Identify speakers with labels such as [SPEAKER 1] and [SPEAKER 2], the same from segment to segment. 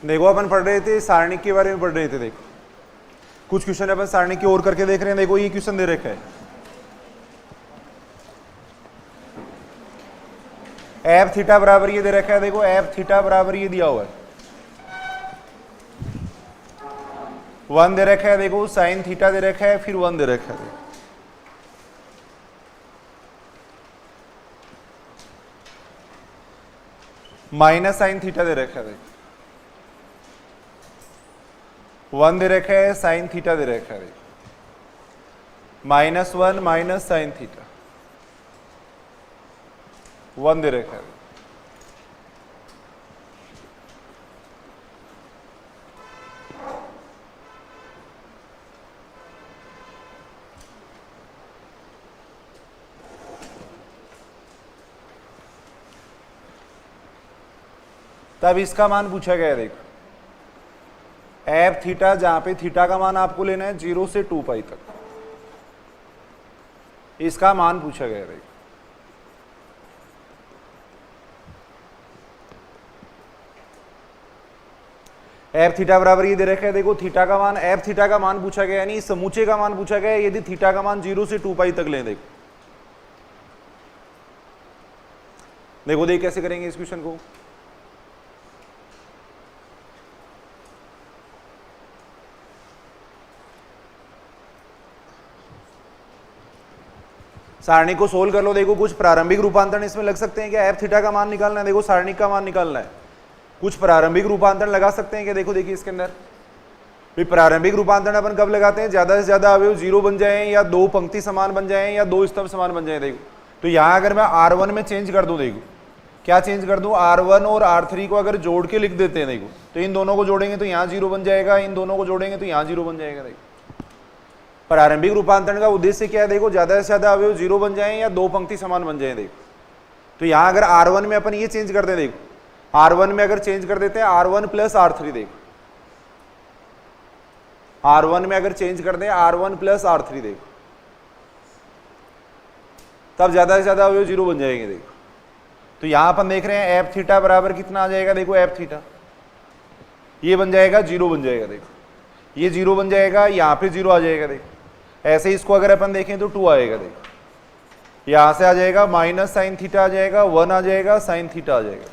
[SPEAKER 1] देखो अपन पढ़ रहे थे सारणिक के बारे में पढ़ रहे थे। देखो कुछ क्वेश्चन अपन सारणिक की ओर करके देख रहे हैं। देखो ये क्वेश्चन दे रखा है, एफ थीटा बराबर ये दे रखा है। देखो एफ थीटा बराबर ये दिया हुआ है 1 दे रखा है। देखो साइन थीटा दे रखा है, फिर 1 दे रखा है। माइनस साइन थीटा दे रखा है, 1 दे रखा है, साइन थीटा दे रखा है, -1 माइनस साइन थीटा 1 दे रखा है। तब इसका मान पूछा गया है। देखो एफ थीटा, जहां पे थीटा का मान आपको लेना है 0 से 2 पाई तक, इसका मान पूछा गया है। देखो एफ थीटा बराबर ये दे रखा है। देखो थीटा का मान, एफ थीटा का मान पूछा गया, यानी समूचे का मान पूछा गया है। यदि थीटा का मान 0 से 2 पाई तक लें। देखो देखो देख कैसे करेंगे इस क्वेश्चन को। सारणी को सोल्व कर लो। देखो कुछ प्रारंभिक रूपांतरण इसमें लग सकते हैं क्या? एफ थीटा का मान निकालना है, देखो सारणी का मान निकालना है, कुछ प्रारंभिक रूपांतरण लगा सकते हैं क्या? देखो देखिए इसके अंदर भी प्रारंभिक रूपांतरण अपन कब लगाते हैं? ज्यादा से ज्यादा अवयव 0 बन जाए, या 2 पंक्ति समान बन जाए, या 2 स्तंभ समान बन जाए। देखो तो यहां अगर मैं R1 में चेंज कर दूं, देखो क्या चेंज कर दूं, R1 और R3 को अगर जोड़ के लिख देते हैं, देखो तो इन दोनों को जोड़ेंगे तो यहाँ 0 बन जाएगा, इन दोनों को जोड़ेंगे तो यहाँ 0 बन जाएगा। देखो प्रारंभिक रूपांतरण का उद्देश्य क्या है? देखो ज्यादा से ज्यादा अवयव 0 बन जाए या 2 पंक्ति समान बन जाए। देखो तो यहां अगर R1 में अपन ये चेंज कर दें, देखो R1 में अगर चेंज कर देते हैं R1 प्लस R3, देखो R1 में अगर चेंज कर दें R1 प्लस R3, देखो तब ज्यादा से ज्यादा अवयव 0 बन जाएंगे। देखो तो यहां अपन देख रहे हैं एफ थीटा बराबर कितना आ जाएगा? देखो एफ थीटा ये बन जाएगा 0 बन जाएगा। देखो ये 0 बन जाएगा, यहाँ पे 0 आ जाएगा। देखो ऐसे ही इसको अगर अपन देखें तो 2 आएगा। देखो यहां से आ जाएगा माइनस साइन थीटा आ जाएगा, 1 आ जाएगा, साइन थीटा आ जाएगा,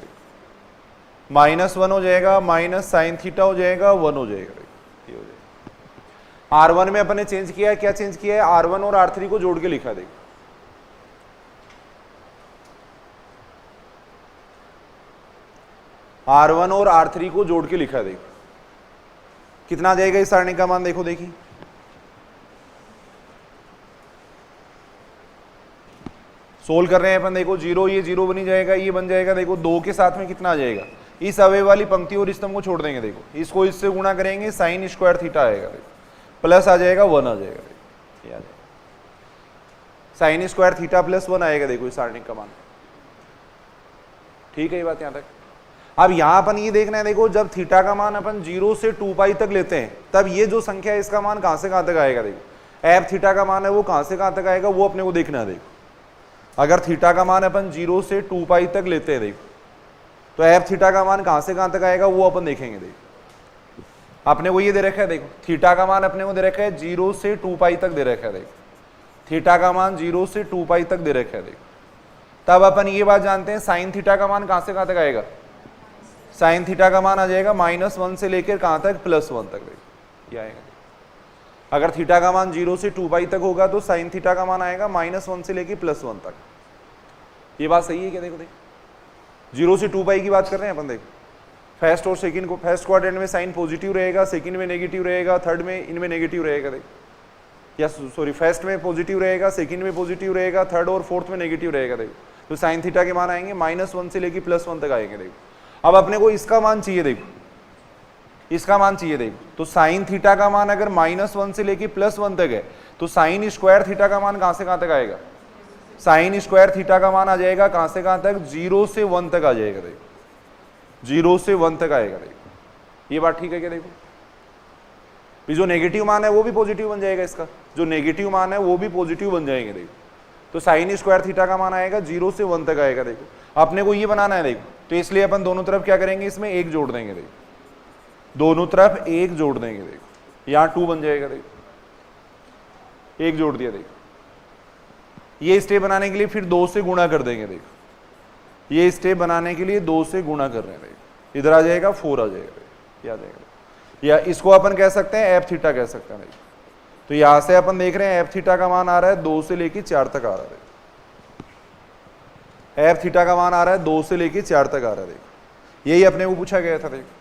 [SPEAKER 1] -1 हो जाएगा, माइनस साइन थीटा हो जाएगा, 1 हो जाएगा। ये हो जाएगा। R1 में अपन ने चेंज किया है, क्या चेंज किया है? R1 और R3 को जोड़ के लिखा। देखो R1 और R3 को जोड़ के लिखा। देखो कितना आ जाएगा इस सारणी का मान? देखो देखिए सोल्व कर रहे हैं अपन। देखो 0 ये 0 बनी जाएगा, ये बन जाएगा। देखो 2 के साथ में कितना आ जाएगा? इस अवयव वाली पंक्ति और स्तंभ को छोड़ देंगे। देखो इसको इससे गुणा करेंगे, साइन स्क्वायर थीटा आएगा, प्लस आ जाएगा 1 आ जाएगा। देखो ये आ जाएगा साइन स्क्वायर थीटा प्लस 1 आएगा। देखो इस सारणी का मान। ठीक है ये बात यहां तक। अब यहां अपन ये देखना है, देखो जब थीटा का मान अपन 0 से 2 पाई तक लेते हैं, तब ये जो संख्या है इसका मान कहां से कहां तक आएगा? देखो एफ थीटा का मान है वो कहां से कहां तक आएगा, वो अपने को देखना है। देखो अगर थीटा का मान अपन 0 से 2 पाई तक लेते हैं, देखो तो एफ थीटा का मान कहां से कहां तक आएगा वो अपन देखेंगे। देखो अपने को ये दे रखा है, देखो थीटा का मान अपने को दे रखा है 0 से 2 पाई तक दे रखा है। देखो थीटा का मान 0 से 2 पाई तक दे रखा है। देखो तब अपन ये बात जानते हैं साइन थीटा का मान कहां से कहां तक आएगा? साइन थीटा का मान आ जाएगा -1 से लेकर कहां तक? +1 तक। देखो ये आएगा। अगर थीटा का मान 0 से 2 पाई तक होगा तो साइन थीटा का मान आएगा -1 से लेकर +1 तक। ये बात सही है क्या? देखो देखो 0 से 2 पाई की बात कर रहे हैं अपन। देखो फर्स्ट और सेकंड को, फर्स्ट क्वाड्रेंट में साइन पॉजिटिव रहेगा, सेकंड में नेगेटिव रहेगा, थर्ड में इनमें नेगेटिव रहेगा। देखो या सॉरी फर्स्ट में पॉजिटिव रहेगा, सेकंड में पॉजिटिव रहेगा, थर्ड और फोर्थ में नेगेटिव रहेगा। देखो तो साइन थीटा के मान आएंगे -1 से लेकर +1 तक आएंगे। देखो अब अपने को इसका मान चाहिए। देखो इसका मान चाहिए। देखो तो साइन थीटा का मान अगर -1 से लेकर +1 तक है तो साइन स्क्वायर थीटा का मान कहां से कहां तक आएगा? साइन स्क्वायर थीटा का मान आ जाएगा कहां से कहां तक? 0 से 1 तक आ जाएगा। देखो 0 से 1 तक आएगा। देखो ये बात ठीक है क्या? देखो जो नेगेटिव मान है वो भी पॉजिटिव बन जाएगा, इसका जो नेगेटिव मान है वो भी पॉजिटिव बन जाएंगे। देखो तो साइन स्क्वायर थीटा का मान आएगा 0 से 1 तक आएगा। देखो अपने को ये बनाना है। देखो तो इसलिए अपन दोनों तरफ क्या करेंगे? इसमें 1 जोड़ देंगे। देखो दोनों तरफ एक जोड़ देंगे, देखो यहां 2 बन जाएगा, देखो एक जोड़ दिया, देखो ये स्टेप बनाने के लिए फिर 2 से गुणा कर देंगे, देखो ये स्टेप बनाने के लिए 2 से गुणा कर रहे हैं, देखो इधर आ जाएगा 4 आ जाएगा, देखो ये आ जाएगा, या इसको अपन कह सकते हैं एफ थीटा कह सकते हैं, देखो तो यहां से अपन देख रहे हैं एफ थीटा का मान आ रहा है 2 से लेके 4 तक आ रहा है, एफ थीटा का मान आ रहा है 2 से लेके 4 तक आ रहा है, देखो यही अपने को पूछा गया था, देखो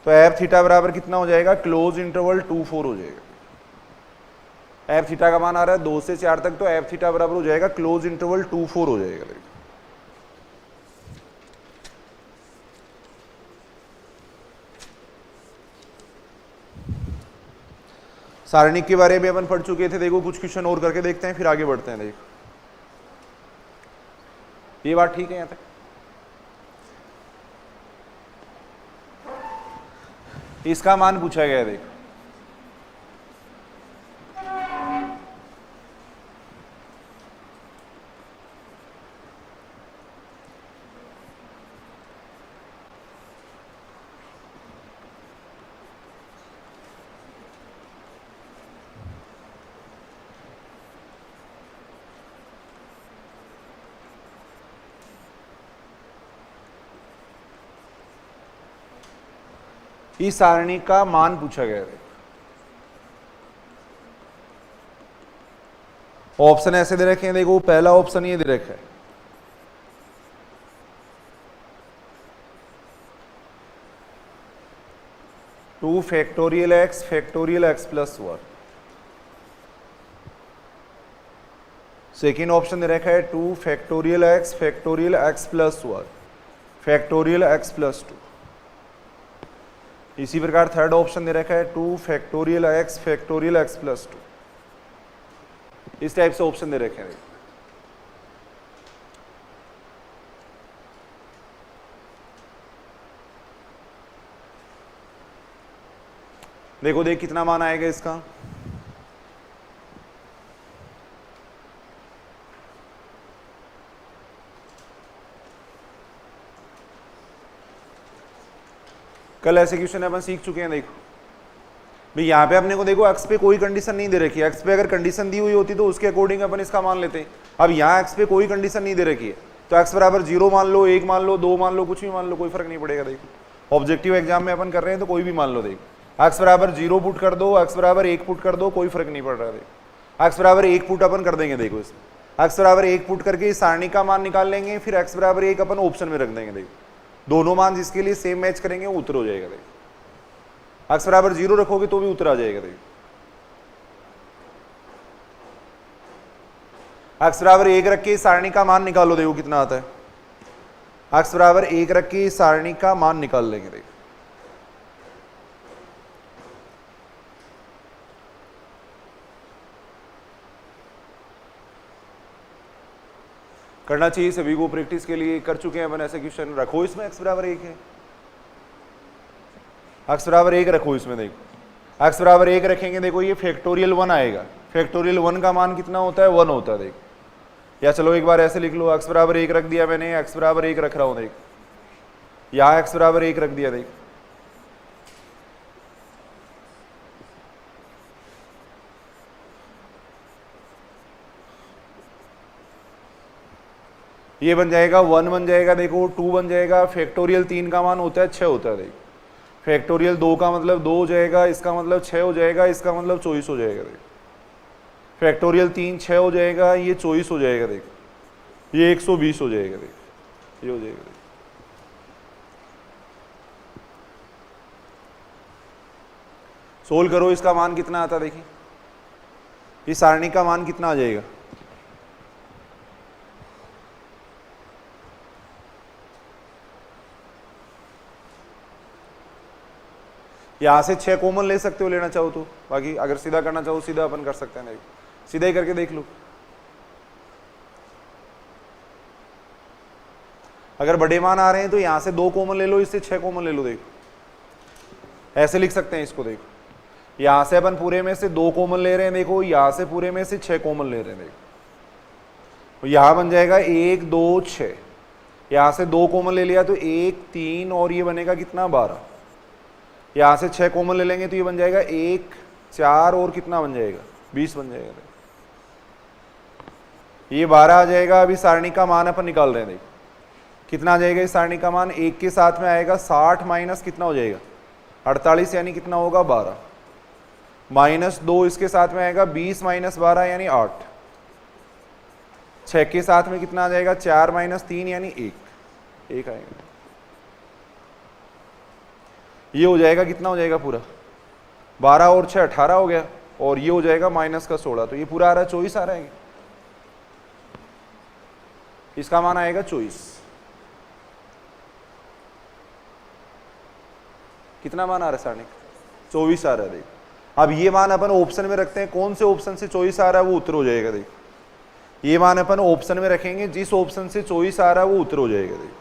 [SPEAKER 1] तो एफ थीटा बराबर कितना हो जाएगा, क्लोज इंटरवल 2 4 हो जाएगा, एफ थीटा का मान आ रहा है 2 से 4 तक, तो एफ थीटा बराबर हो जाएगा क्लोज इंटरवल 2 4 हो जाएगा, देखो सारणिक के बारे में अपन पढ़ चुके थे, देखो कुछ क्वेश्चन और करके देखते हैं फिर आगे बढ़ते हैं, देखो ये बात ठीक है यहां तक। इसका मान पूछा गया है, देखो इस सारणी का मान पूछा गया है, ऑप्शन ऐसे दे रखे हैं, देखो पहला ऑप्शन ये दे रखा है 2 factorial x plus 1, second option दे रखा है 2 factorial x plus 1 factorial x plus 2, इसी प्रकार थर्ड ऑप्शन दे रखा है 2 फैक्टोरियल एक्स प्लस 2, इस टाइप से ऑप्शन दे रखे हैं। देखो देख कितना मान आएगा इसका, कल ऐसे क्वेश्चन अपन सीख चुके हैं, देखो भाई यहाँ पे अपने को देखो एक्स पे कोई कंडीशन नहीं दे रखी है, एक्स पे अगर कंडीशन दी हुई होती तो उसके अकॉर्डिंग अपन इसका मान लेते हैं। अब यहाँ एक्स पे कोई कंडीशन नहीं दे रखी है तो एक्स बराबर 0 मान लो, 1 मान लो, 2 मान लो, कुछ भी मान लो, कोई फर्क नहीं पड़ेगा। देखो ऑब्जेक्टिव एग्जाम में अपन कर रहे हैं तो कोई भी मान लो, देखो एक्स बराबर 0 पुट कर दो, एक्स बराबर 1 पुट कर दो, कोई फर्क नहीं पड़ रहा है। देखो एक्स बराबर 1 पुट अपन कर देंगे, देखो इसमें एक्स बराबर 1 पुट करके इस सारणी का मान निकाल लेंगे, फिर एक्स बराबर 1 अपन ऑप्शन में रख देंगे। देखो दोनों मान जिसके लिए सेम मैच करेंगे वो उत्तर हो जाएगा। देखो एक्स बराबर 0 रखोगे तो भी उत्तर आ जाएगा। देखो एक्स बराबर 1 रख के इस सारणी का मान निकालो, देखो कितना आता है। एक्स बराबर 1 रख के इस सारणी का मान निकाल लेंगे। देखो करना चाहिए सभी को, प्रैक्टिस के लिए कर चुके हैं अपन ऐसे क्वेश्चन। रखो इसमें एक्स बराबर 1 है, एक्स बराबर 1 रखो इसमें। देखो एक्स बराबर 1 रखेंगे, देखो ये फैक्टोरियल 1 आएगा। फैक्टोरियल 1 का मान कितना होता है, 1 होता है। देखो या चलो एक बार ऐसे लिख लो, एक्स बराबर 1 रख दिया मैंने, एक्स बराबर 1 रख रहा हूं। देखो यहाँ एक्स बराबर 1 रख दिया। देखो ये बन जाएगा 1 बन जाएगा, देखो 2 बन जाएगा। फैक्टोरियल 3 का मान होता है 6 होता है। देखो फैक्टोरियल 2 का मतलब 2 हो जाएगा, इसका मतलब 6 हो जाएगा, इसका मतलब 24 हो जाएगा। देखो फैक्टोरियल 3 6 हो जाएगा, ये 24 हो जाएगा। देखो ये 120 हो जाएगा। देखो ये हो जाएगा। देखो सोल्व करो, इसका मान कितना आता है। देखिए इस सारणी का मान कितना आ जाएगा। यहां से 6 कॉमन ले सकते हो लेना चाहो तो, बाकी अगर सीधा करना चाहो सीधा अपन कर सकते हैं। नहीं सीधा ही करके देख लो। अगर बड़े मान आ रहे हैं तो यहां से 2 कॉमन ले लो, इससे 6 कॉमन ले लो। देखो ऐसे लिख सकते हैं इसको। देखो यहां से अपन पूरे में से 2 कॉमन ले रहे हैं, देखो यहां से पूरे में से 6 कॉमन ले रहे हैं। देखो यहां बन जाएगा 1 2 6, यहाँ से 2 कॉमन ले लिया तो 1 3 और ये बनेगा कितना 12। यहाँ से 6 कॉमन ले लेंगे तो ये बन जाएगा 1 4 और कितना बन जाएगा 20 बन जाएगा। ये 12 आ जाएगा। अभी सारणी का मान अपन निकाल रहे हैं, देखो कितना आ जाएगा इस सारणी का मान। 1 के साथ में आएगा 60 माइनस कितना हो जाएगा 48 यानी कितना होगा 12, माइनस 2 इसके साथ में आएगा 20 माइनस 12 यानी 8, 6 के साथ में कितना आ जाएगा 4 माइनस 3 यानी 1 आएगा। ये हो जाएगा कितना हो जाएगा पूरा 12 और 6 18 हो गया, और ये हो जाएगा माइनस का 16, तो ये पूरा आ रहा है 24 आ रहा है। इसका मान आएगा 24। कितना मान आ रहा है सारणी 24 आ रहा है। देखो अब ये मान अपन ऑप्शन में रखते हैं, कौन से ऑप्शन से 24 आ रहा है वो उत्तर हो जाएगा। देखो ये मान अपन ऑप्शन में रखेंगे, जिस ऑप्शन से 24 आ रहा है वो उत्तर हो जाएगा। देखो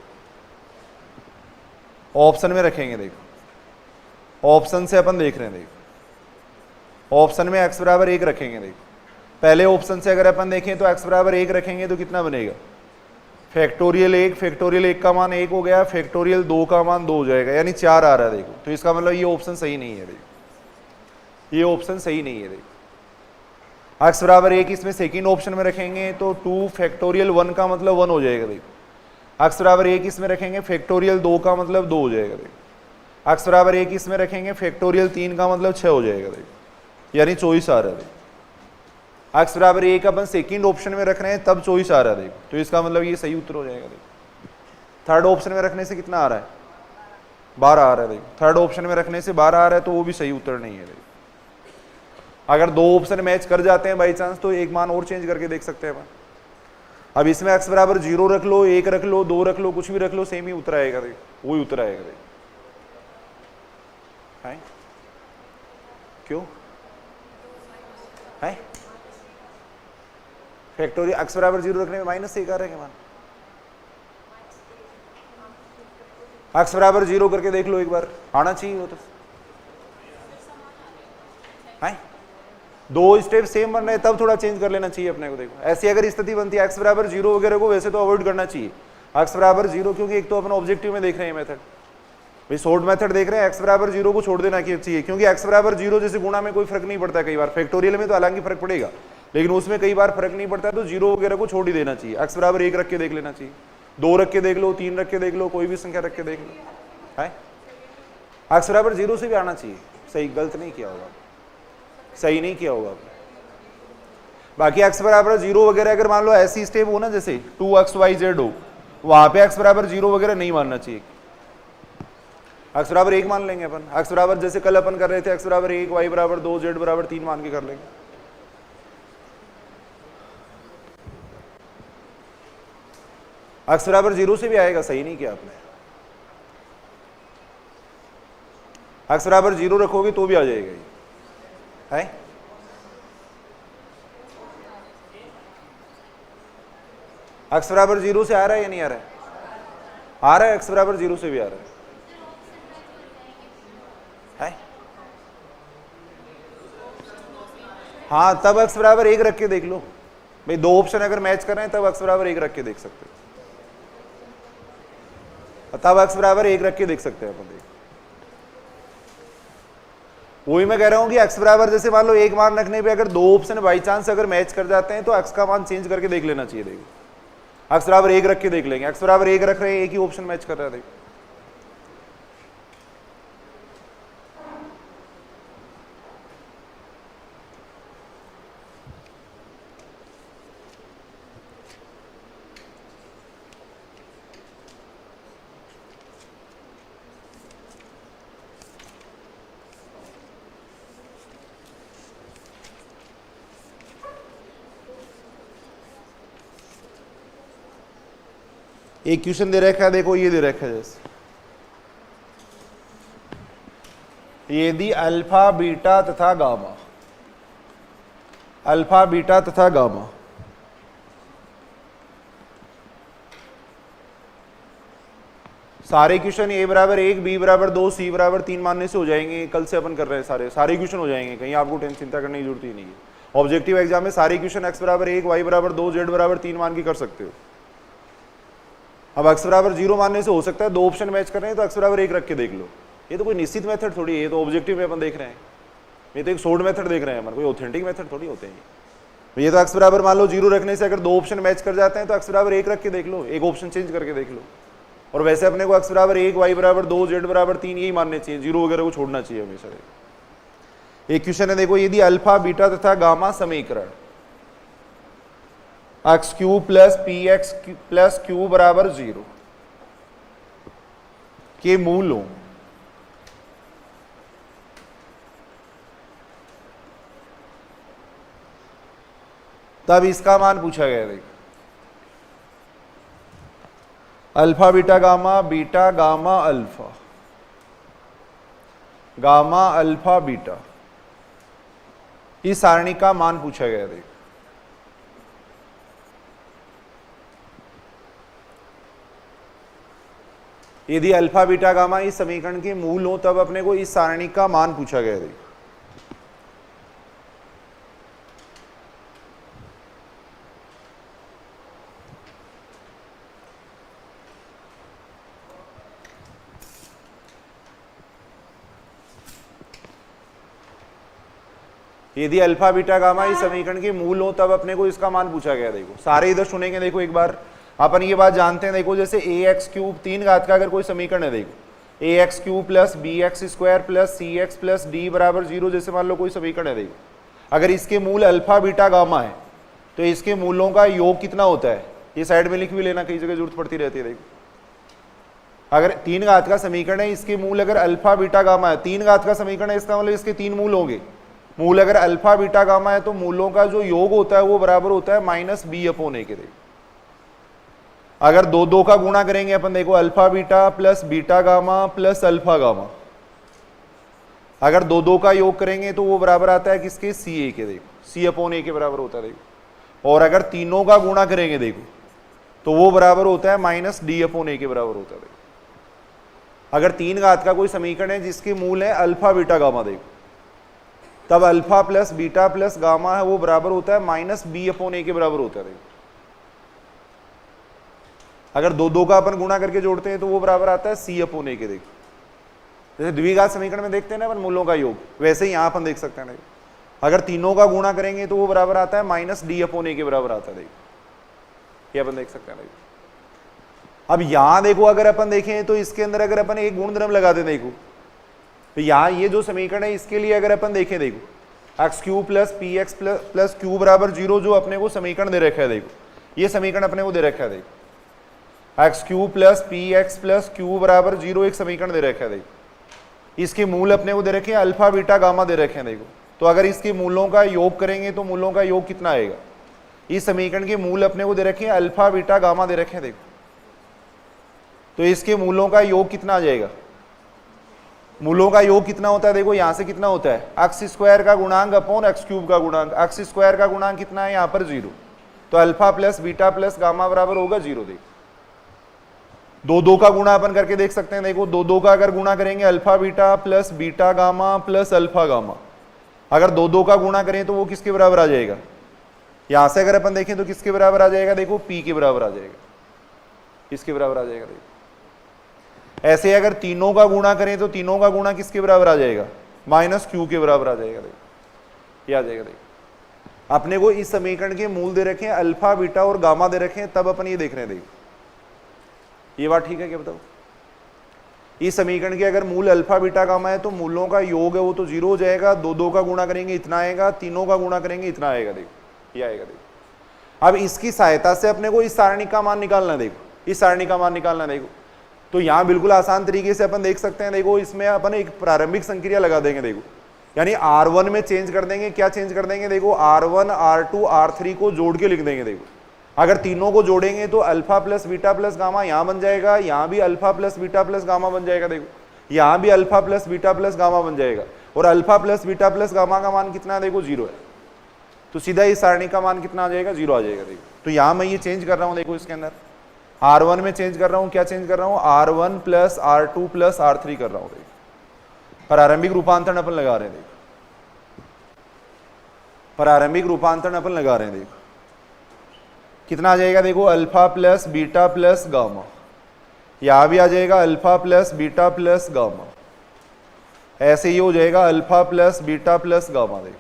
[SPEAKER 1] ऑप्शन में रखेंगे, देखो ऑप्शन से अपन देख रहे हैं। देखो ऑप्शन में x बराबर 1 रखेंगे। देखो पहले ऑप्शन से अगर अपन देखें तो x बराबर 1 रखेंगे तो कितना बनेगा फैक्टोरियल 1, फैक्टोरियल 1 का मान 1 हो गया, फैक्टोरियल 2 का मान 2 हो जाएगा, यानी 4 आ रहा है। देखो तो इसका मतलब ये ऑप्शन सही नहीं है। देखो ये ऑप्शन सही नहीं है। देखो x बराबर 1 इसमें सेकंड ऑप्शन में रखेंगे तो 2 फैक्टोरियल 1 का मतलब 1 हो जाएगा। देखो x बराबर 1 इसमें रखेंगे फैक्टोरियल 2 का मतलब 2 हो जाएगा। देखो x बराबर 1 इसमें रखेंगे फैक्टोरियल 3 का मतलब 6 हो जाएगा। देखो यानी 24 आ रहा है। देखो x बराबर 1 अपन सेकंड ऑप्शन में रख रहे हैं तब 24 आ रहा है। देखो तो इसका मतलब ये सही उत्तर हो जाएगा। देखो थर्ड ऑप्शन में रखने से कितना आ रहा है 12 आ रहा है। देखो थर्ड ऑप्शन में रखने से 12 आ रहा है तो वो भी सही उत्तर नहीं है। देखो अगर 2 ऑप्शन मैच कर जाते हैं बाई चांस तो एक मान और चेंज करके देख सकते हैं अपन। अब इसमें x बराबर 0 रख लो, 1 रख लो, 2 रख लो, कुछ भी रख लो, सेम ही उत्तर आएगा। देखो वही उत्तर आएगा। देखो है क्यों है फैक्टोरियल x बराबर 0 रखने में माइनस 1 आ रहा है मान। x बराबर 0 करके देख लो एक बार, आना चाहिए वो तो है। 2 स्टेप सेम बन रहे तब थोड़ा चेंज कर लेना चाहिए अपने को। देखो ऐसी अगर स्थिति बनती है x बराबर 0 वगैरह को वैसे तो अवॉइड करना चाहिए x बराबर 0, क्योंकि एक तो अपन ऑब्जेक्टिव में देख रहे हैं मेथड, भाई शॉर्ट मेथड देख रहे हैं। x बराबर 0 को छोड़ देना चाहिए, क्योंकि x बराबर 0 जैसे गुणा में कोई फर्क नहीं पड़ता। कई बार फैक्टोरियल में तो हालांकि फर्क पड़ेगा, लेकिन उसमें कई बार फर्क नहीं पड़ता, तो 0 वगैरह को छोड़ ही देना चाहिए। x बराबर 1 रख के देख लेना चाहिए, 2 रख के देख लो, 3 रख के देख लो, कोई भी संख्या रख के देख लो है। x बराबर 0 से भी आना चाहिए। सही गलत नहीं किया होगा, सही नहीं किया होगा। बाकी x बराबर 0 वगैरह अगर मान लो ऐसी स्टेप हो ना जैसे 2xyz हो, वहां पे x बराबर 0 वगैरह नहीं मानना चाहिए, x बराबर 1 मान लेंगे अपन। x बराबर जैसे कल अपन कर रहे थे x बराबर 1, y बराबर 2, z बराबर 3 मान के कर लेंगे। x बराबर 0 से भी आएगा, सही नहीं किया आपने। x बराबर 0 रखोगे तो भी आ जाएगा ये है। x बराबर 0 से आ रहा है या नहीं आ रहा है? आ रहा है, x बराबर 0 से भी आ रहा है। हाँ तब x बराबर 1 रख के देख लो भाई, 2 ऑप्शन अगर मैच कर रहे हैं तब x बराबर 1 रख के देख सकते हो, तब x बराबर 1 रख के देख सकते हैं अपन। देख वही मैं कह रहा हूं कि x बराबर जैसे मान लो 1 मान रखने पे अगर 2 ऑप्शन बाई चांस अगर मैच कर जाते हैं तो x का मान चेंज करके देख लेना चाहिए। देखो x बराबर 1 रख के देख लेंगे, x बराबर 1 रख रहे हैं, एक ही ऑप्शन मैच कर रहा है। देखो एक क्वेश्चन दे रखा है, देखो ये दे रखा है जैसे यदि अल्फा बीटा तथा गामा, अल्फा बीटा तथा गामा सारे क्वेश्चन a बराबर 1, b बराबर 2, c बराबर 3 मानने से हो जाएंगे। कल से अपन कर रहे हैं, सारे क्वेश्चन हो जाएंगे, कहीं आपको टेंशन चिंता करने की जरूरत ही नहीं है। ऑब्जेक्टिव एग्जाम में सारे क्वेश्चन x बराबर 1, y बराबर 2, z बराबर 3 मान के कर सकते हो। अब x बराबर 0 मानने से हो सकता है दो ऑप्शन मैच कर रहे हैं तो x बराबर 1 रख के देख लो। ये तो कोई निश्चित मेथड थोड़ी है, ये तो ऑब्जेक्टिव में अपन देख रहे हैं, ये तो एक शॉर्ट मेथड देख रहे हैं अपन, कोई ऑथेंटिक मेथड थोड़ी होते हैं। ये तो x बराबर मान लो 0 रखने से अगर दो ऑप्शन मैच कर जाते हैं तो x बराबर 1 रख के देख लो, एक ऑप्शन चेंज करके देख लो। और वैसे अपने को x बराबर 1, y बराबर 2, z बराबर 3 यही मानने चाहिए, 0 वगैरह को छोड़ना चाहिए हमेशा। एक क्वेश्चन है देखो, यदि अल्फा बीटा तथा गामा समीकरण x cube plus P x plus Q बराबर 0 के मूल हो तब इसका मान पूछा गया। देखो alpha beta gamma alpha, gamma alpha beta, इस सारणी का मान पूछा गया। देखो यदि अल्फा बीटा गामा इस समीकरण के मूल हो तब अपने को इस सारणी का मान पूछा गया। देखो यदि अल्फा बीटा गामा इस समीकरण के मूल हो तब अपने को इसका मान पूछा गया। देखो सारे इधर सुनेंगे। देखो एक बार अपन ये बात जानते हैं। देखो जैसे ए एक्स क्यूब 3 घात का अगर कोई समीकरण है, देखो a x cube plus b x square plus c x plus d बराबर 0 जैसे मान लो कोई समीकरण है। देखो अगर इसके मूल अल्फा बीटा गामा है तो इसके मूलों का योग कितना होता है, ये साइड में लिख भी लेना, कई जगह जरूरत पड़ती रहती है। देखो अगर 3 घात का समीकरण है, इसके मूल अगर अल्फा बीटा गामा है, 3 घात का समीकरण है, इसका मतलब इसके 3 मूल होंगे। मूल अगर अल्फा बीटा गामा है तो मूलों का जो योग होता है वो बराबर होता है माइनस बी अपॉन ए के। देखो अगर दो दो का गुणा करेंगे अपन, देखो alpha beta plus beta gamma plus alpha gamma, अगर दो दो का योग करेंगे तो वो बराबर आता है किसके, सी ए के। देखो सी अपॉन ए के बराबर होता है। देखो और अगर तीनों का गुणा करेंगे देखो तो वो बराबर होता है माइनस डी अपॉन ए के बराबर होता है। देखो अगर 3 घात का कोई समीकरण है जिसके मूल है अल्फा बीटा गामा, देखो तब alpha plus beta plus gamma है वो बराबर होता है माइनस बी अपॉन ए के बराबर होता है। देखो अगर दो दो का अपन गुणा करके जोड़ते हैं तो वो बराबर आता है सी अपॉन ए के। देखो जैसे द्विघात समीकरण में देखते हैं ना अपन मूलों का योग, वैसे ही यहां अपन देख सकते हैं। देखो अगर तीनों का गुणा करेंगे तो वो बराबर आता है माइनस डी अपॉन ए के बराबर आता है। देखो ये अपन देख सकते हैं। देखो अब यहां देखो अगर अपन देखें तो इसके अंदर अगर अपन एक गुणधर्म लगा दें, देखो तो यहाँ ये जो समीकरण है इसके लिए अगर अपन देखें, देखो x cube plus P x plus Q बराबर 0 जो अपने को समीकरण दे रखा है। देखो ये समीकरण अपने को दे रखा है। देखो x cube plus P x plus Q बराबर 0 एक समीकरण दे रखा है। देखो इसके मूल अपने को दे रखे हैं अल्फा बीटा गामा दे रखे हैं। देखो तो अगर इसके मूलों का योग करेंगे तो मूलों का योग कितना आएगा, इस समीकरण के मूल अपने को दे रखे हैं अल्फा बीटा गामा दे रखे हैं। देखो तो इसके मूलों का योग कितना आ जाएगा, मूलों का योग कितना होता है, देखो यहां से कितना होता है एक्स स्क्वायर का गुणांक अपॉन एक्स क्यूब का गुणांक। एक्स स्क्वायर का गुणांक कितना है यहाँ पर 0, तो alpha plus beta plus gamma बराबर होगा 0। देखो दो दो का गुणा अपन करके देख सकते हैं। देखो दो दो का अगर गुणा करेंगे alpha beta plus beta gamma plus alpha gamma, अगर दो दो का गुणा करें तो वो किसके बराबर आ जाएगा, यहां से अगर अपन देखें तो किसके बराबर आ जाएगा, देखो पी के बराबर आ जाएगा, इसके बराबर आ जाएगा। देखो ऐसे अगर तीनों का गुणा करें तो तीनों का गुणा किसके बराबर आ जाएगा, माइनस क्यू के बराबर आ जाएगा। देखो ये आ जाएगा। देखो अपने को इस समीकरण के मूल दे रखे हैं अल्फा बीटा और गामा दे रखे हैं, तब अपन ये देख रहे हैं। देखो ये बात ठीक है क्या बताओ, इस समीकरण के अगर मूल अल्फा बीटा गामा है तो मूलों का योग है वो तो 0 हो जाएगा। दो दो का गुणा करेंगे इतना आएगा, तीनों का गुणा करेंगे इतना आएगा। देखो ये आएगा। देखो अब इसकी सहायता से अपने को इस सारणी का मान निकालना है। देखो इस सारणी का मान निकालना है। देखो तो यहाँ बिल्कुल आसान तरीके से अपन देख सकते हैं। देखो इसमें अपन एक प्रारंभिक संक्रिया लगा देंगे। देखो यानी R1 में चेंज कर देंगे, क्या चेंज कर देंगे, देखो R1 R2 R3 को जोड़ के लिख देंगे। देखो अगर तीनों को जोड़ेंगे तो alpha plus beta plus gamma यहाँ बन जाएगा, यहाँ भी alpha plus beta plus gamma बन जाएगा। देखो यहाँ भी alpha plus beta plus gamma बन जाएगा, और alpha plus beta plus gamma का मान कितना है, देखो 0 है। तो सीधा इस सारणी का मान कितना आ जाएगा, 0 आ जाएगा। देखो तो यहाँ मैं ये चेंज कर रहा हूँ। देखो इसके अंदर R1 में चेंज कर रहा हूँ, क्या चेंज कर रहा हूँ, R1 plus R2 plus R3 कर रहा हूँ। देखो प्रारंभिक रूपांतरण अपन लगा रहे हैं। देखो प्रारंभिक रूपांतरण अपन लगा रहे हैं। देखो कितना आ जाएगा, देखो alpha plus beta plus gamma, यहां भी आ जाएगा alpha plus beta plus gamma, ऐसे ही हो जाएगा alpha plus beta plus gamma. देखो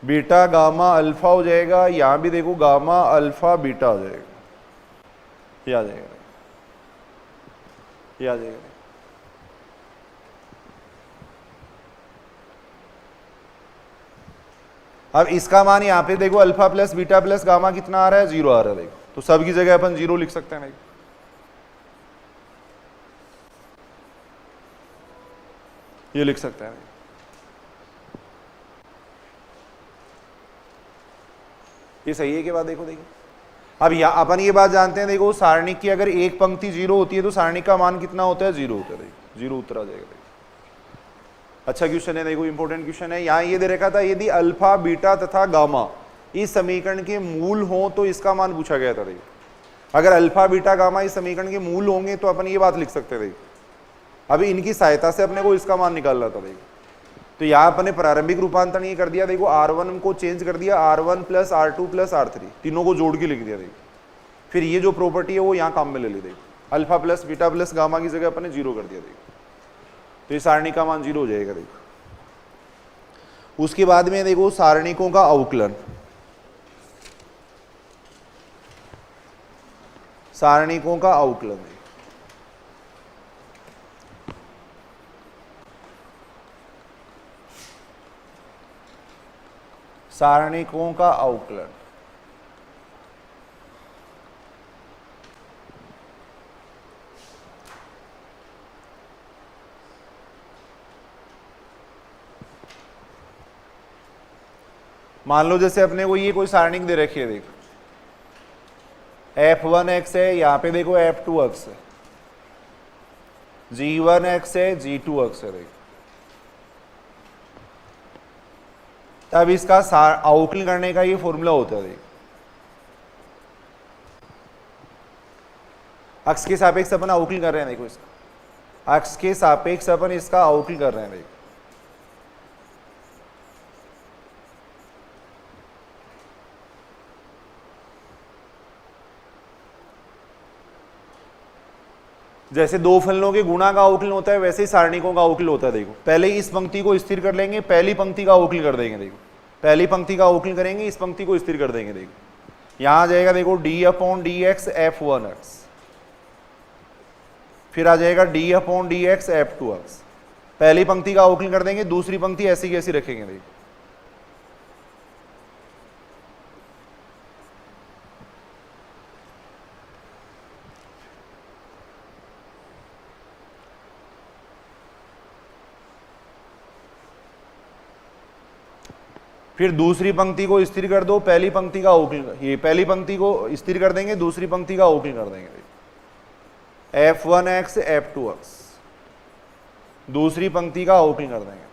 [SPEAKER 1] बीटा गामा अल्फा हो जाएगा, यहां भी देखो गामा अल्फा बीटा हो जाएगा, ये आ जाएगा, ये आ जाएगा। अब इसका मान यहां पे देखो alpha plus beta plus gamma कितना आ रहा है, 0 आ रहा है। देखो तो सब की जगह अपन 0 लिख सकते हैं। देखो ये लिख सकते हैं। ये सही है कि बात? देखो देखिए अब अपन ये बात जानते हैं, देखो सारणिक की अगर एक पंक्ति 0 होती है तो सारणिक का मान कितना होता है, 0 होता है। देखो 0 उत्तर आ जाएगा। देखो अच्छा क्वेश्चन है, देखो इंपॉर्टेंट क्वेश्चन है। यहां ये दे रखा था यदि अल्फा बीटा तथा गामा इस समीकरण के मूल हो तो इसका मान पूछा गया था। देखो अगर अल्फा बीटा गामा इस समीकरण के मूल होंगे तो अपन ये बात लिख सकते थे। अभी इनकी सहायता से अपने को इसका मान निकालना था। देखो तो यहाँ अपने प्रारंभिक रूपांतरण ये कर दिया, देखो R1 को चेंज कर दिया R1 plus R2 plus R3, तीनों को जोड़ के लिख दिया। देखो फिर ये जो प्रॉपर्टी है वो यहाँ काम में ले ली। देखो alpha plus beta plus gamma की जगह अपने 0 कर दिया। देखो तो इस सारणी का मान 0 हो जाएगा। देखो उसके बाद में देखो सारणिकों का अवकलन, सारणिकों का अवकलन। सारणिकों का अवकलन मान लो जैसे अपने को ये कोई सारणिक दे रखी है। देखो f1x है, यहां पे देखो f2x है, g1x है, g2x है। देखो तब इसका अवकलन करने का ये फॉर्मूला होता है। देखो अक्ष के सापेक्ष अपन अवकलन कर रहे हैं। देखो इसका अक्ष के सापेक्ष अपन इसका अवकलन कर रहे हैं। देखो जैसे दो फलनों के गुणा का अवकलन होता है वैसे ही सारणिकों का अवकलन होता है। देखो पहले इस पंक्ति को स्थिर कर लेंगे, पहली पंक्ति का अवकलन कर देंगे। देखो पहली पंक्ति का अवकलन करेंगे, इस पंक्ति को स्थिर कर देंगे। देखो यहां आ जाएगा देखो d upon D x f1x, फिर आ जाएगा d upon D x f2x। पहली पंक्ति का अवकलन कर देंगे, दूसरी पंक्ति ऐसी की ऐसी रखेंगे। देखो फिर दूसरी पंक्ति को स्थिर कर दो, पहली पंक्ति का अवकलन, ये पहली पंक्ति को स्थिर कर देंगे, दूसरी पंक्ति का अवकलन कर देंगे। f1x f2x, दूसरी पंक्ति का अवकलन कर देंगे।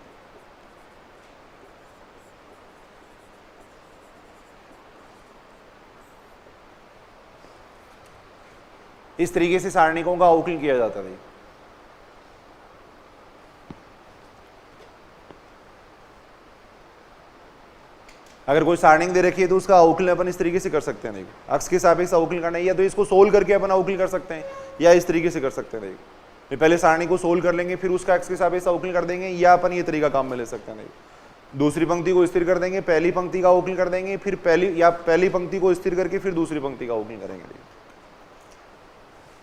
[SPEAKER 1] इस तरीके से सारणिकों का अवकलन किया जाता है। अगर कोई सारणिक दे रखी है तो उसका अवकलन अपन इस तरीके से कर सकते हैं। देखो अक्ष के सापेक्ष अवकलन करना है, या तो इसको सोल्व करके अपन अवकलन कर सकते हैं या इस तरीके से कर सकते हैं। देखो पहले सारणी को सोल्व कर लेंगे, फिर उसका अक्ष के सापेक्ष अवकलन कर देंगे, या अपन ये तरीका काम में ले सकते हैं। दूसरी पंक्ति को स्थिर कर देंगे, पहली पंक्ति का अवकलन कर देंगे, फिर पहली पंक्ति को स्थिर करके फिर दूसरी पंक्ति का अवकलन करेंगे।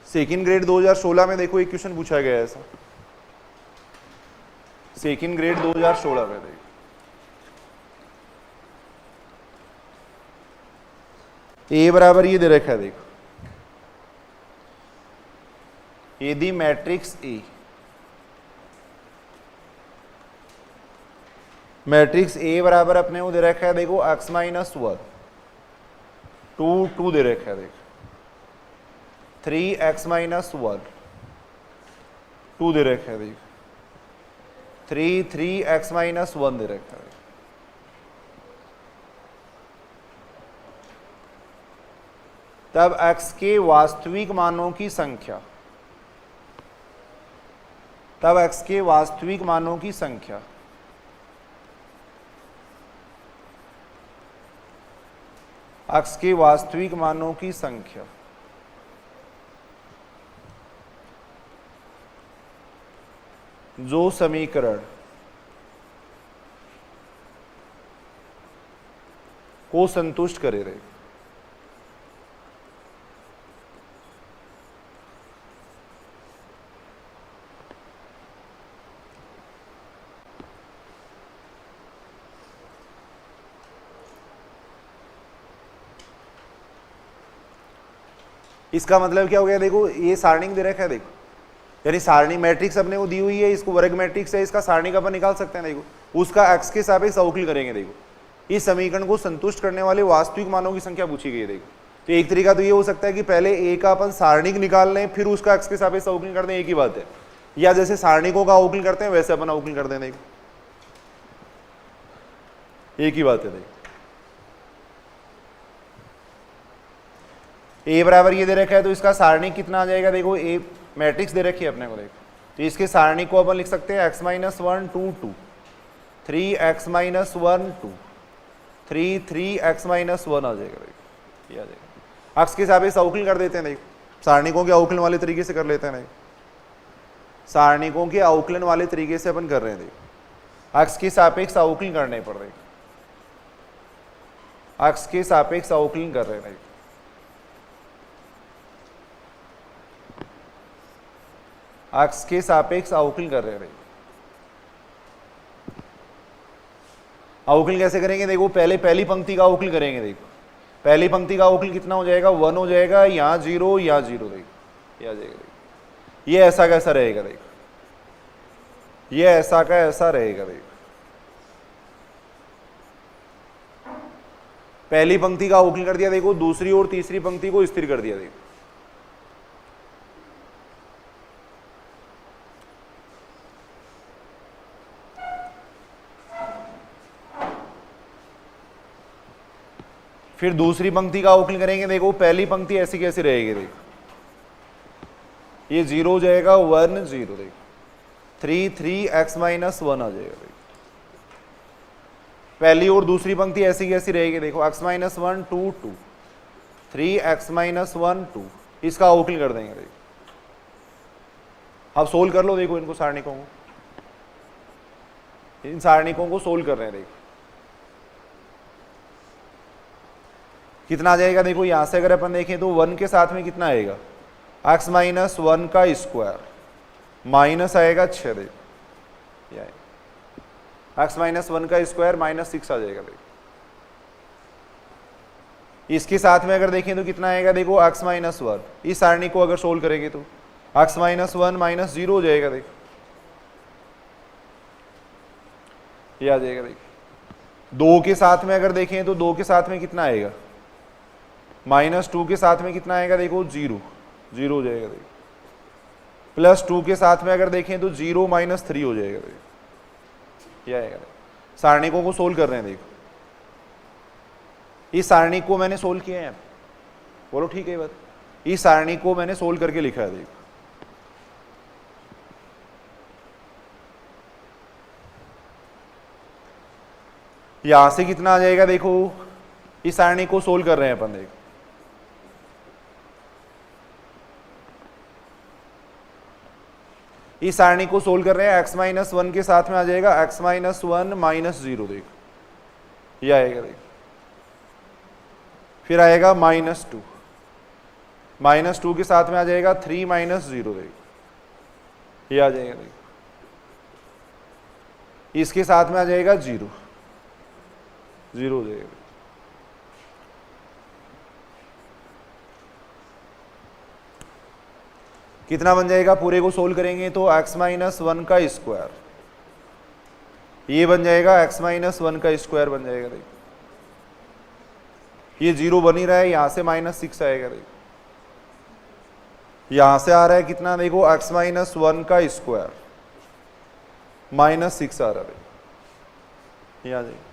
[SPEAKER 1] सेकंड ग्रेड 2016 में देखो एक क्वेश्चन पूछा गया है ऐसा, सेकंड ग्रेड 2016 में। देखो ए बराबर ये दे रखा है। देखो यदि मैट्रिक्स ए, मैट्रिक्स ए बराबर अपने को दे रखा है, देखो x माइनस 1 2 2 दे रखा है। देखो 3x माइनस 1 2 दे रखा है। देखो 3x माइनस 1 दे रखा है। तब x के वास्तविक मानों की संख्या, तब x के वास्तविक मानों की संख्या x के वास्तविक मानों की संख्या जो समीकरण को संतुष्ट करे रहे। इसका मतलब क्या हो गया, देखो ये सारणी दे रखा है, देखो यानी सारणी मैट्रिक्स अपने को दी हुई है, इसको वर्ग मैट्रिक्स है, इसका सारणी का अपन निकाल सकते हैं। देखो उसका x के सापेक्ष अवकल करेंगे। देखो इस समीकरण को संतुष्ट करने वाले वास्तविक मानों की संख्या पूछी गई है। देखो तो एक तरीका तो ये हो सकता है कि पहले a का अपन सारणिक निकाल लें, फिर उसका x के सापेक्ष अवकल कर दें, एक ही बात है। या जैसे सारणिकों का अवकल करते हैं वैसे अपन अवकल कर दें, देखो एक ही बात है। देखो a बराबर ये दे रखा है, तो इसका सारणिक कितना आ जाएगा, देखो a मैट्रिक्स दे रखी है अपने को। देखो तो इसके सारणी को अपन लिख सकते हैं x - 1 2 2 3x - 1 2 3 3x - 1 आ जाएगा। देखो ये आ जाएगा। x के सापेक्ष अवकल कर देते हैं। देखो सारणिकों के अवकलन वाले तरीके से कर लेते हैं। देखो सारणिकों के अवकलन वाले तरीके से अपन कर रहे हैं। देखो x के सापेक्ष अवकलन करने पर, देखो x के सापेक्ष अवकलन कर रहे हैं। x के सापेक्ष अवकलन कर रहे हैं। अवकलन कैसे करेंगे, देखो पहले पहली पंक्ति का अवकलन करेंगे। देखो पहली पंक्ति का अवकलन कितना हो जाएगा, 1 हो जाएगा, यहाँ 0 यहाँ 0। देखो ये आ जाएगा। देखो ये ऐसा कैसा रहेगा, देखो ये ऐसा का ऐसा रहेगा। देखो पहली पंक्ति का अवकलन कर दिया, देखो दूसरी और तीसरी पंक्ति को स्थिर कर दिया। देखो फिर दूसरी पंक्ति का अवकलन करेंगे। देखो पहली पंक्ति ऐसी कैसी रहेगी, देखो ये 0 हो जाएगा, 1 0। देखो 3 3x - 1 आ जाएगा। देखो पहली और दूसरी पंक्ति ऐसी कैसी रहेगी, देखो x - 1 2 2 3x - 1 2, इसका अवकलन कर देंगे। देखो अब सोल्व कर लो। देखो इनको सारणिकों को, इन सारणिकों को सोल्व कर रहे हैं। देखो कितना आ जाएगा, देखो यहां से अगर अपन देखें तो 1 के साथ में कितना आएगा, x - 1 का स्क्वायर माइनस आएगा 6। देखो x - 1 का स्क्वायर -6 आ जाएगा। देखो इसके साथ में अगर देखें तो कितना आएगा, देखो x - 1, इस सारणी को अगर सोल्व करेंगे तो x - 1 -0 हो जाएगा। देखो ये आ जाएगा। देखो 2 के साथ में अगर देखें तो 2 के साथ में कितना आएगा, -2 के साथ में कितना आएगा, देखो 0 0 हो जाएगा। देखो +2 के साथ में अगर देखें तो 0 - 3 हो जाएगा। देखो ये आएगा। सारणिकों को सोल्व कर रहे हैं। देखो इस सारणी को मैंने सोल्व किया है, बोलो ठीक है बात। इस सारणी को मैंने सोल्व करके लिखा है। देखो यहां से कितना आ जाएगा, देखो इस सारणी को सोल्व कर रहे हैं अपन। देखो इस सारणी को सोल्व कर रहे हैं, x - 1 के साथ में आ जाएगा x - 1 -0। देखो ये आएगा। देखो फिर आएगा -2, -2 के साथ में आ जाएगा 3 - 0। देखो ये आ जाएगा। देखो इसके साथ में आ जाएगा 0 0 हो जाएगा। कितना बन जाएगा, पूरे को सोल्व करेंगे तो x - 1 का स्क्वायर, ये बन जाएगा x - 1 का स्क्वायर बन जाएगा। देखो ये 0 बन ही रहा है, यहां से -6 आएगा। देखो यहां से आ रहा है कितना, देखो x - 1 का स्क्वायर -6 आ रहा है। ये आ जाएगा।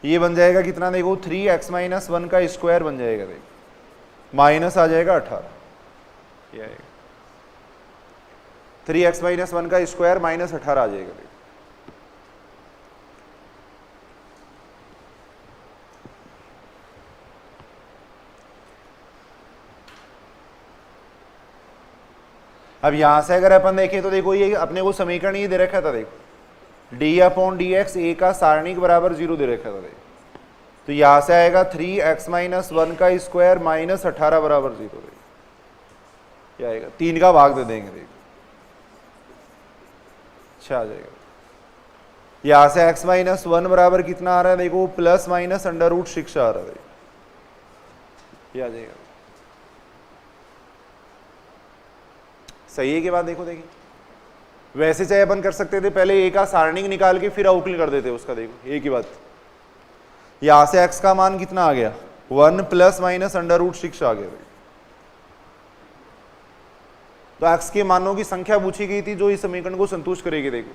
[SPEAKER 1] ये बन जाएगा कितना, देखो 3x - 1 का स्क्वायर बन जाएगा। देखो माइनस आ जाएगा 18। ये आएगा 3x - 1 का स्क्वायर -18 आ जाएगा। देखो अब यहां से अगर अपन देखें तो देखो ये अपने को समीकरण ये दे रखा था, देखो d/dx a का सारणिक बराबर 0 दे रखा था, देखो तो यहां से आएगा 3x - 1 का स्क्वायर माइनस 18 बराबर 0, देखो क्या आएगा 3 का भाग दे देंगे, देखो अच्छा आ जाएगा। यहां से x - 1 बराबर कितना आ रहा है, देखो प्लस माइनस √6 आ रहा है, देखो ये आ जाएगा। सही है कि बात, देखो देखिए वैसे चाहे अपन कर सकते थे पहले a का सारणिक निकाल के फिर अवकलन कर देते उसका, देखो एक ही बात। यहां से x का मान कितना आ गया 1 प्लस माइनस √6 आ गया, तो x के मानों की संख्या पूछी गई थी जो इस समीकरण को संतुष्ट करेगी, देखो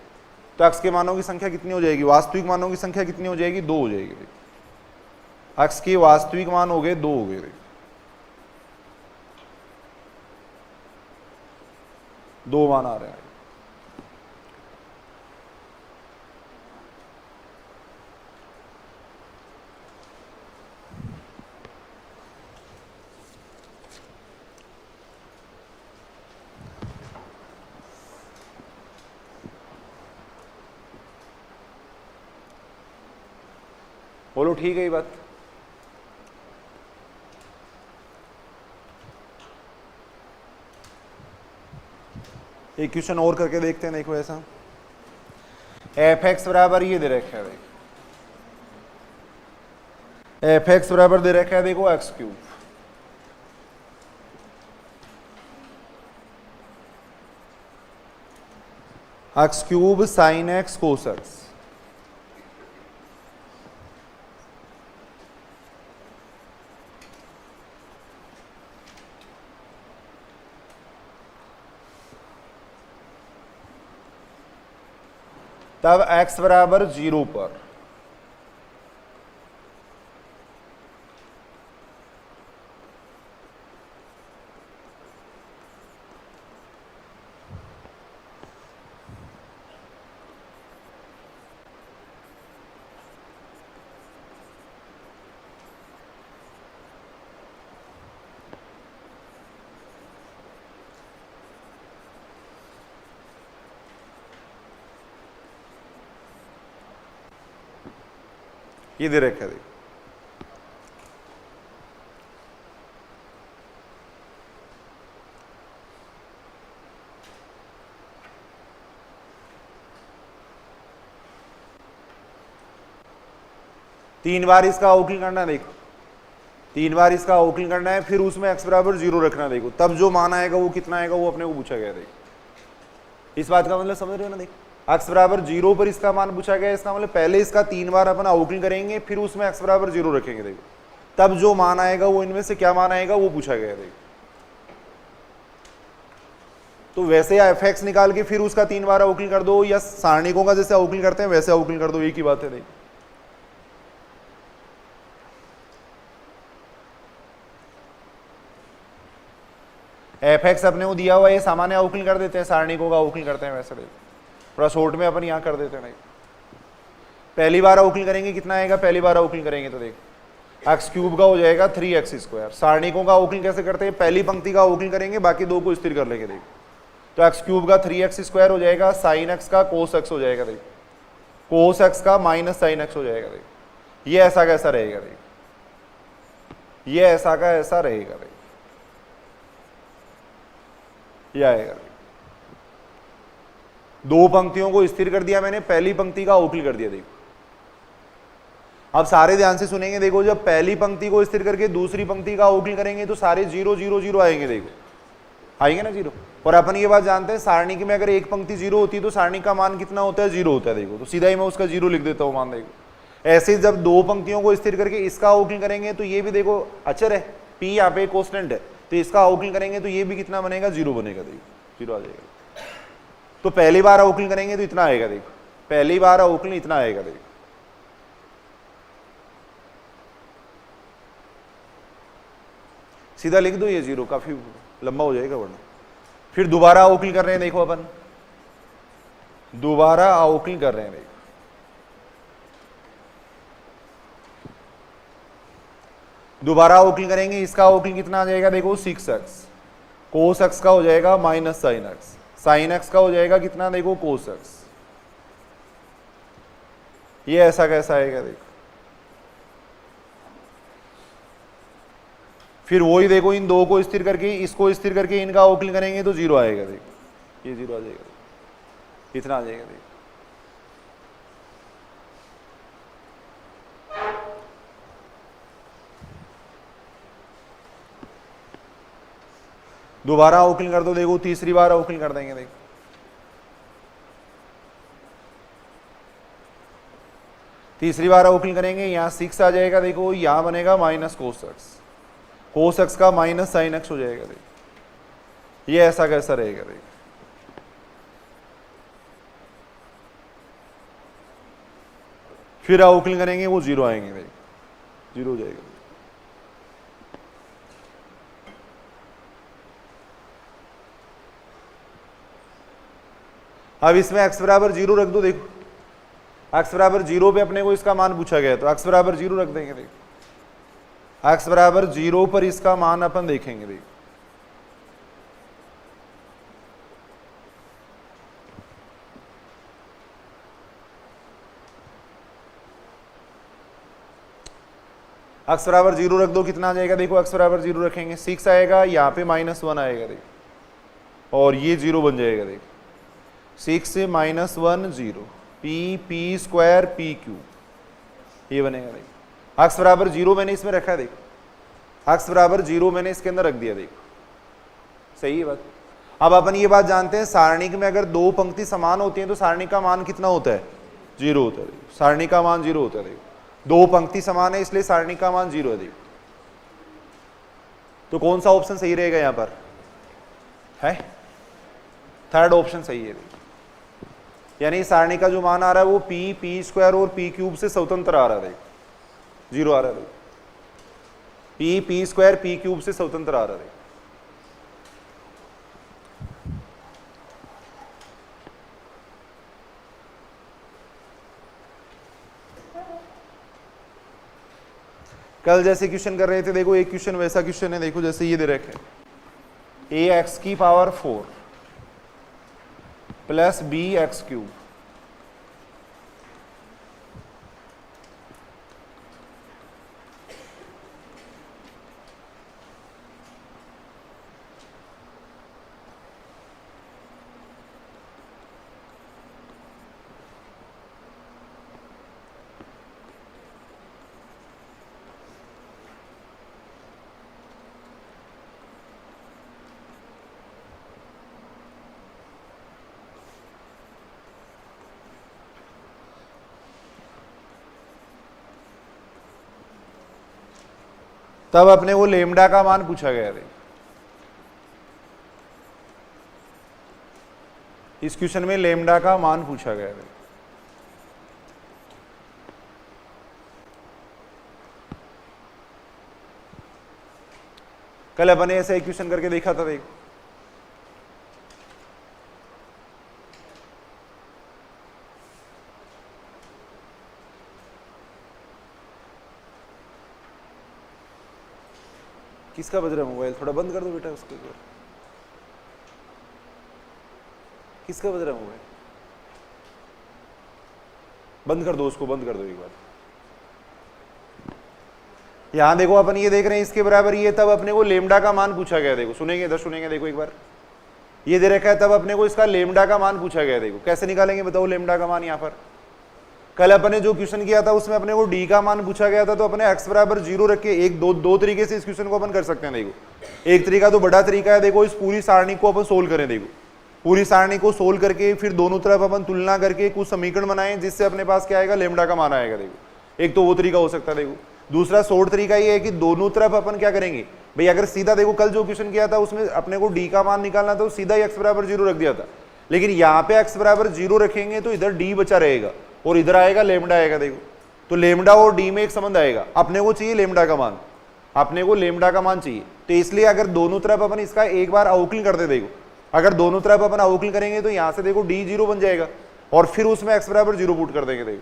[SPEAKER 1] तो x के मानों की संख्या कितनी हो जाएगी, वास्तविक मानों की संख्या कितनी हो जाएगी 2 हो जाएगी, देखो x के वास्तविक मान हो गए 2 हो गए, देखो 2 मान आ रहे हैं। बोलो ठीक है ये बात। एक क्वेश्चन और करके देखते हैं, देखो ऐसा f(x) बराबर ये दे रखा है, देखो f(x) बराबर दे रखा है, देखो x³ x³ sin x cos x, तब x बराबर 0 पर ये दे रखा है, देखो तीन बार इसका अवकलन करना है, देखो 3 बार इसका अवकलन करना है, फिर उसमें x बराबर 0 रखना है, देखो तब जो मान आएगा वो कितना आएगा वो अपने को पूछा गया, देखो इस बात का मतलब समझ रहे हो ना, देखो x बराबर 0 पर इसका मान पूछा गया, इसका मतलब पहले इसका 3 बार अपन अवकलन करेंगे फिर उसमें x बराबर 0 रखेंगे, देखो तब जो मान आएगा वो इनमें से क्या मान आएगा वो पूछा गया, देखो तो वैसे f(x) निकाल के फिर उसका 3 बार अवकलन कर दो, या सारणिकों का जैसे अवकलन करते हैं वैसे अवकलन कर दो, एक ही बात है, देखो f(x) अपने को दिया हुआ है, सामान्य अवकलन कर देते हैं, सारणिकों का अवकलन करते हैं वैसे, देखो थोड़ा शॉर्ट में अपन यहाँ कर देते हैं, पहली बार अवकलन करेंगे कितना आएगा, पहली बार अवकलन करेंगे तो देखो x³ का हो जाएगा 3x²। सारणिकों का अवकलन कैसे करते हैं, पहली पंक्ति का अवकलन करेंगे बाकी दो को स्थिर कर लेंगे, देखो तो x³ का 3x² हो जाएगा, sin x का cos x हो जाएगा, देखो cos x का माइनस sin x हो जाएगा, देखो ये ऐसा कैसा रहेगा, देखो ये ऐसा का ऐसा रहेगा, देखो ये आएगा। दो पंक्तियों को स्थिर कर दिया मैंने, पहली पंक्ति का अवकलन कर दिया, देखो अब सारे ध्यान से सुनेंगे, देखो जब पहली पंक्ति को स्थिर करके दूसरी पंक्ति का अवकलन करेंगे तो सारे 0 0 0 आएंगे, देखो आएंगे ना 0। और अपन ये बात जानते हैं सारणी में अगर एक पंक्ति 0 होती है तो सारणी का मान कितना होता है 0 होता है, देखो तो सीधा ही मैं उसका 0 लिख देता हूँ मान, देखो ऐसे जब दो पंक्तियों को स्थिर करके इसका अवकलन करेंगे तो ये भी देखो अचर है, p यहाँ पे कांस्टेंट है, तो इसका अवकलन करेंगे तो ये भी कितना बनेगा 0 बनेगा, देखो 0 आ जाएगा। तो पहली बार अवकलन करेंगे तो इतना आएगा, देखो पहली बार अवकलन इतना आएगा, देखो सीधा लिख दो, ये 0 काफी लंबा हो जाएगा वरना। फिर दोबारा अवकलन कर रहे हैं, देखो अपन दोबारा अवकलन कर रहे हैं, देखो दोबारा अवकलन करेंगे, इसका अवकलन कितना आ जाएगा, देखो 6x कोस एक्स का हो जाएगा minus sine x, sine x का हो जाएगा कितना देखो कोस एक्स। ये ऐसा कैसा आएगा देखो, फिर वही देखो इन दो को स्थिर करके इसको स्थिर करके इनका अवकलन करेंगे तो जीरो आएगा देखो, ये जीरो आ जाएगा, इतना आ जाएगा देखो। दोबारा अवकलन कर दो देखो, तीसरी बार अवकलन कर देंगे देखो, तीसरी बार अवकलन करेंगे, यहां 6 आ जाएगा देखो, यहां बनेगा minus cos x, cos x का माइनस साइन एक्स हो जाएगा देखो, ये ऐसा कैसा रहेगा देखो। फिर अवकलन करेंगे वो जीरो आएंगे देखो, जीरो हो जाएगा। अब इसमें x बराबर जीरो रख दो देखो, x बराबर जीरो पे अपने को इसका मान पूछा गया तो x बराबर जीरो रख देंगे देखो, x बराबर जीरो पर इसका मान अपन देखेंगे देखो। x बराबर जीरो रख दो, कितना आ जाएगा देखो, x बराबर जीरो रखेंगे 6 आएगा, यहाँ पे -1 आएगा देखो, और ये जीरो बन जाएगा देखो, 6 से -1 0, p स्क्वायर p क्यूब, ये बनेगा देखो। x बराबर जीरो मैंने इसमें रखा है देखो, x बराबर जीरो मैंने इसके अंदर रख दिया देखो, सही है बात। अब अपन ये बात जानते हैं सारणिक में अगर दो पंक्ति समान होती हैं तो सारणिक का मान कितना होता है, जीरो होता है देखो, सारणिक का मान जीरो होता है देखो, दो पंक्ति समान है इसलिए सारणिक का मान जीरो है देखो। तो कौन सा ऑप्शन सही रहेगा यहां पर है, थर्ड ऑप्शन सही है देखो, यानी सारणी का जो मान आ रहा है वो p स्क्वायर और p क्यूब से स्वतंत्र आ रहा है, जीरो आ रहा है, p स्क्वायर p क्यूब से स्वतंत्र आ रहा है। कल जैसे क्वेश्चन कर रहे थे देखो, एक क्वेश्चन वैसा क्वेश्चन है देखो, जैसे ये दे रखे ax की पावर 4 प्लस bx क्यूब, तब अपने वो लेमडा का मान पूछा गया था। इस क्वेश्चन में लेमडा का मान पूछा गया था। कल अपन ने ऐसा एक क्वेश्चन करके देखा था देखो, किसका बज रहा है मोबाइल, थोड़ा बंद कर दो बेटा उसको, किसका बज रहा है मोबाइल, बंद कर दो उसको, बंद कर दो एक बार। यहां देखो अपन ये देख रहे हैं इसके बराबर ये, तब अपने को लेमडा का मान पूछा गया, देखो सुनेंगे इधर सुनेंगे देखो एक बार, ये दे रखा है तब अपने को इसका लेमडा का मान पूछा गया, देखो कैसे निकालेंगे बताओ लेमडा का मान। यहाँ पर कल अपने जो क्वेश्चन किया था उसमें अपने को डी का मान पूछा गया था, तो अपने x बराबर जीरो रख के एक दो तरीके से इस क्वेश्चन को अपन कर सकते हैं। देखो एक तरीका तो बड़ा तरीका है, देखो इस पूरी सारणी को अपन सोल्व करें, देखो पूरी सारणी को सोल्व करके फिर दोनों तरफ अपन तुलना करके कुछ समीकरण बनाएं जिससे अपने पास क्या आएगा, लेमडा का मान आएगा। देखो एक तो वो तरीका हो सकता है। देखो दूसरा शॉर्ट तरीका ये है कि दोनों तरफ अपन क्या करेंगे भाई, अगर सीधा देखो कल जो क्वेश्चन किया था उसमें अपने को डी का मान निकालना था, सीधा ही x बराबर जीरो रख दिया था, लेकिन यहाँ पे x बराबर जीरो रखेंगे तो इधर d बचा रहेगा और इधर आएगा लेमडा आएगा। देखो तो लेमडा और डी में एक संबंध आएगा, अपने को चाहिए लेमडा का मान, अपने को लेमडा का मान चाहिए। तो इसलिए अगर दोनों तरफ अपन इसका एक बार अवकलन करते, देखो अगर दोनों तरफ अपन अवकलन करेंगे तो यहाँ से देखो डी जीरो बन जाएगा और फिर उसमें x बराबर जीरो पुट कर देंगे, देखो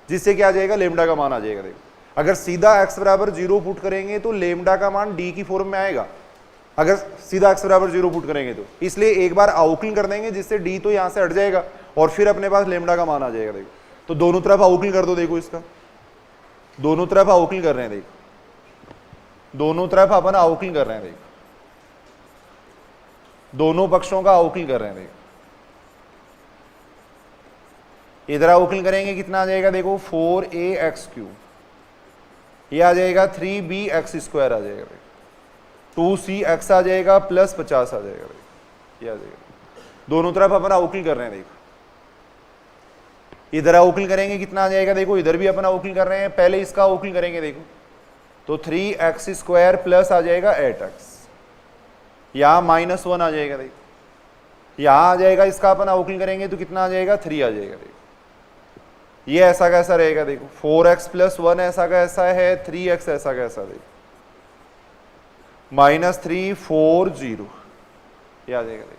[SPEAKER 1] जिससे क्या आ जाएगा, लेमडा का मान आ जाएगा। देखो अगर सीधा x बराबर जीरो पुट करेंगे तो लेमडा का मान d की फॉर्म में आएगा, अगर सीधा x बराबर 0 पुट करेंगे तो, इसलिए एक बार अवकलन कर देंगे जिससे d तो यहां से हट जाएगा और फिर अपने पास लेमडा का मान आ जाएगा। देखो तो दोनों तरफ अवकलन कर दो, देखो इसका दोनों तरफ अवकलन कर रहे हैं, देखो दोनों तरफ अपन अवकलन कर रहे हैं, देखो दोनों पक्षों का अवकलन कर रहे हैं। देखो इधर अवकलन करेंगे कितना आ जाएगा, देखो 4ax3, ये आ जाएगा 3bx² आ जाएगा, 2cx आ जाएगा प्लस 50 आ जाएगा, ये आ जाएगा। दोनों तरफ अपन अवकलन कर रहे हैं। देखो इधर अवकलन करेंगे कितना आ जाएगा, देखो इधर भी अपन अवकलन कर रहे हैं, पहले इसका अवकलन करेंगे, देखो तो 3x² प्लस आ जाएगा 8x, यहां -1 आ जाएगा। देखो यहां आ जाएगा, इसका अपन अवकलन करेंगे तो कितना आ जाएगा, 3 आ जाएगा। देखो ये ऐसा कैसा रहेगा, देखो 4x + 1 ऐसा कैसा है, 3x ऐसा कैसा, देखो -3 4 0, ये आ जाएगा। देखो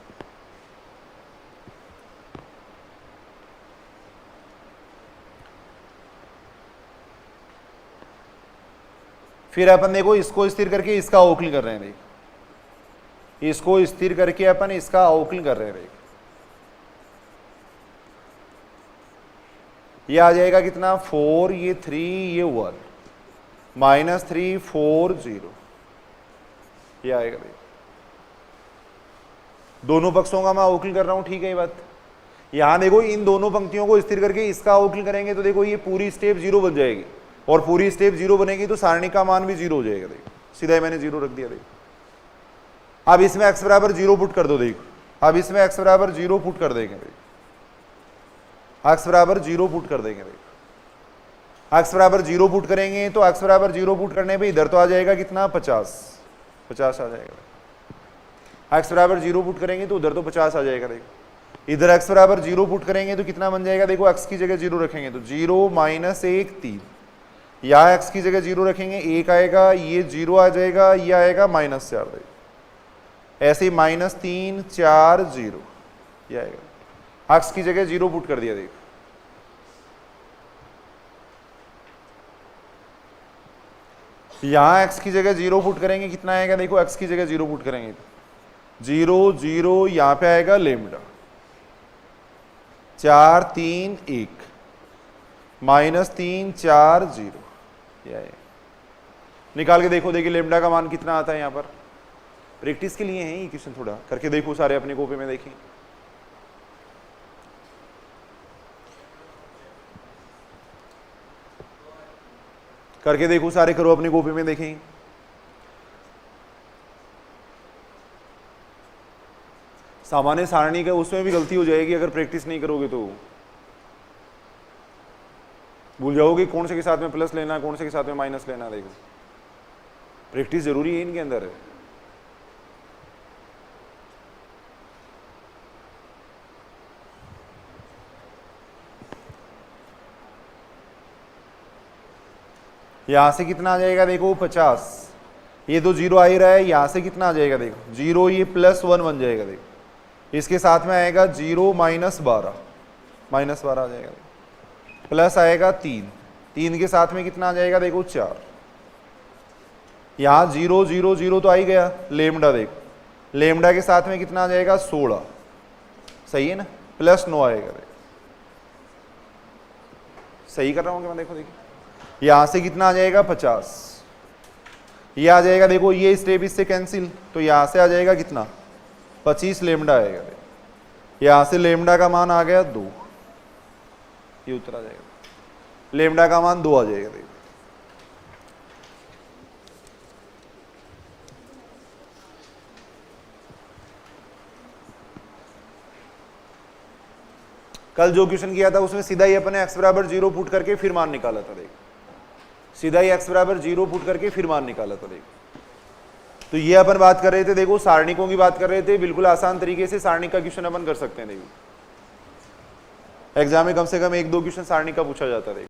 [SPEAKER 1] फिर अपन देखो इसको स्थिर करके इसका अवकलन कर रहे हैं। देखो इसको स्थिर करके अपन इसका अवकलन कर रहे हैं। देखो ये आ जाएगा कितना, 4 ये 3 ये 1, -3 4 0, ये आएगा। देखो दोनों पक्षों का मैं अवकलन कर रहा हूं, ठीक है ये बात। यहां देखो इन दोनों पंक्तियों को स्थिर करके इसका अवकलन करेंगे तो देखो ये पूरी स्टेप 0 बन जाएगी, और पूरी स्टेप 0 बनेगी तो सारणी का मान भी 0 हो जाएगा। देखो सीधा ही मैंने 0 रख दिया। देखो अब इसमें x बराबर 0 पुट कर दो। देखो अब इसमें x बराबर 0 पुट कर देंगे। देखो x बराबर 0 पुट कर देंगे। देखो x बराबर 0 पुट करेंगे तो x बराबर 0 पुट करने पे इधर तो आ जाएगा कितना, 50 आ जाएगा। x बराबर 0 पुट करेंगे तो उधर तो 50 आ जाएगा। देखो इधर x बराबर 0 पुट करेंगे तो कितना बन जाएगा, देखो x की जगह 0 रखेंगे तो 0 -1 3, यहाँ x की जगह 0 रखेंगे 1 आएगा, ये 0 आ जाएगा, ये आएगा -4। देखो ऐसे ही -3 4 0, ये आएगा। x की जगह 0 पुट कर दिया। देखो यहाँ x की जगह 0 पुट करेंगे कितना आएगा, देखो x की जगह 0 पुट करेंगे 0 0, यहाँ पे आएगा लेमडा 4 3 1, -3 4 0, ये आएगा। निकाल के देखो, देखिए लेमडा का मान कितना आता है। यहाँ पर प्रैक्टिस के लिए है ये क्वेश्चन, थोड़ा करके देखो सारे अपने कॉपी में। देखिए करके देखो सारे, करो अपनी कॉपी में। देखें सामान्य सारणी का उसमें भी गलती हो जाएगी अगर प्रैक्टिस नहीं करोगे तो भूल जाओगे कौन से के साथ में प्लस लेना, कौन से के साथ में माइनस लेना। देखो प्रैक्टिस जरूरी है इनके अंदर। यहां से कितना आ जाएगा, देखो 50, ये तो 0 आ ही रहा है। यहां से कितना आ जाएगा, देखो 0, ये +1 बन जाएगा। देखो इसके साथ में आएगा 0 -12 आ जाएगा। प्लस आएगा 3 के साथ में कितना आ जाएगा, देखो 4। यहाँ 0 0 0 तो आ ही गया लेमडा। देखो लेमडा के साथ में कितना आ जाएगा, 16, सही है ना, +9 आएगा। देखो सही कर रहा हूँ क्या मैं, देखो देखिए यहां से कितना आ जाएगा, 50, ये आ जाएगा। देखो ये स्टेप इससे कैंसिल, तो यहां से आ जाएगा कितना, 25 लेमडा आएगा। यहां से लेमडा का मान आ गया 2, ये उत्तर आ जाएगा। लेमडा का मान 2 आ जाएगा। देखो कल जो क्वेश्चन किया था उसमें सीधा ही अपने x बराबर 0 पुट करके फिर मान निकाला था। देखो सीधा ही x बराबर 0 पुट करके फिर मान निकाला था। देखो तो ये अपन बात कर रहे थे, देखो सारणिकों की बात कर रहे थे। बिल्कुल आसान तरीके से सारणी का क्वेश्चन अपन कर सकते हैं। देखो एग्जाम में कम से कम 1-2 क्वेश्चन सारणी का पूछा जाता है।